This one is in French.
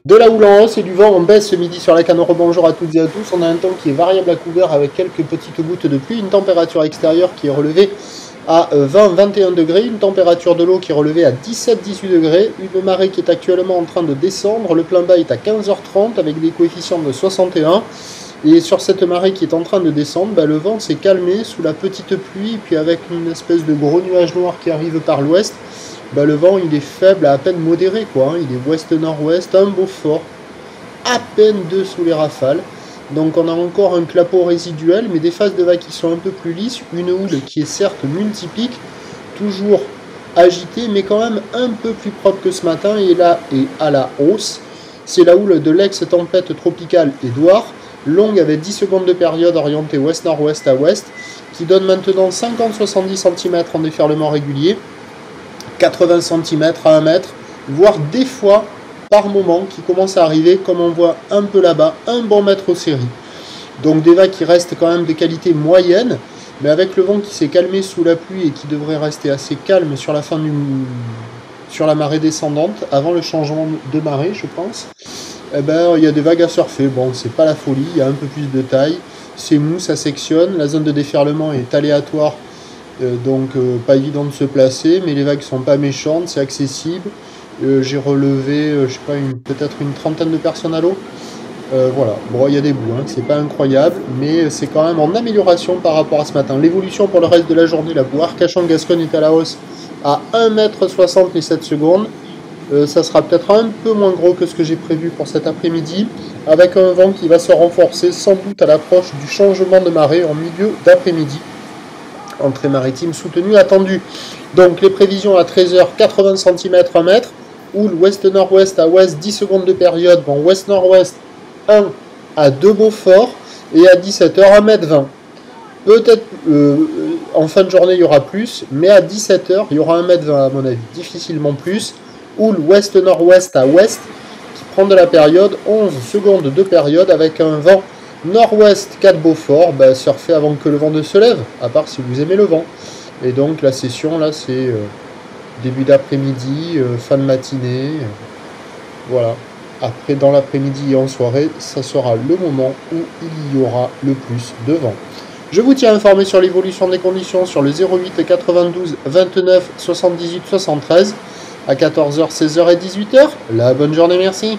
De la houle en hausse et du vent en baisse ce midi sur la canne. Bonjour à toutes et à tous. On a un temps qui est variable à couvert avec quelques petites gouttes de pluie. Une température extérieure qui est relevée à 20-21 degrés. Une température de l'eau qui est relevée à 17-18 degrés. Une marée qui est actuellement en train de descendre. Le plein bas est à 15h30 avec des coefficients de 61. Et sur cette marée qui est en train de descendre, le vent s'est calmé sous la petite pluie. Puis avec une espèce de gros nuage noir qui arrive par l'ouest. Le vent il est faible à peine modéré quoi, il est ouest-nord-ouest, un beau fort, à peine 2 sous les rafales. Donc on a encore un clapot résiduel, mais des phases de vagues qui sont un peu plus lisses, une houle qui est certes multipique, toujours agitée, mais quand même un peu plus propre que ce matin, et là est à la hausse. C'est la houle de l'ex-tempête tropicale Édouard, longue avec 10 secondes de période orientée ouest-nord-ouest à ouest, qui donne maintenant 50-70 cm en déferlement régulier, 80 cm à 1 mètre, voire des fois, par moment, qui commence à arriver, comme on voit un peu là-bas, un bon mètre aux séries. Donc des vagues qui restent quand même de qualité moyenne, mais avec le vent qui s'est calmé sous la pluie et qui devrait rester assez calme sur la fin sur la marée descendante, avant le changement de marée, je pense, il y a des vagues à surfer. Bon, c'est pas la folie, il y a un peu plus de taille, c'est mou, ça sectionne, la zone de déferlement est aléatoire, donc pas évident de se placer, mais les vagues sont pas méchantes, c'est accessible. J'ai relevé, je sais pas, peut-être une trentaine de personnes à l'eau. Voilà, bon, il y a des bouts, hein, c'est pas incroyable, mais c'est quand même en amélioration par rapport à ce matin. L'évolution pour le reste de la journée, la boue Arcachon-Gascogne est à la hausse à 1,60 m et 7 secondes. Ça sera peut-être un peu moins gros que ce que j'ai prévu pour cet après-midi, avec un vent qui va se renforcer sans doute à l'approche du changement de marée en milieu d'après-midi. Entrée maritime soutenue attendue. Donc les prévisions à 13h, 80 cm 1 mètre, houle ouest-nord-ouest à ouest, 10 secondes de période, bon ouest-nord-ouest 1 à 2 Beaufort, et à 17h 1 mètre 20. Peut-être en fin de journée il y aura plus, mais à 17h il y aura 1 mètre 20 à mon avis, difficilement plus. Houle ouest-nord-ouest à ouest, qui prend de la période, 11 secondes de période avec un vent nord-ouest 4 Beaufort, surfez avant que le vent ne se lève, à part si vous aimez le vent. Et donc la session là c'est début d'après-midi, fin de matinée, voilà. Après dans l'après-midi et en soirée, ça sera le moment où il y aura le plus de vent. Je vous tiens informé sur l'évolution des conditions sur le 08 92 29 78 73 à 14h, 16h et 18h. La bonne journée, merci.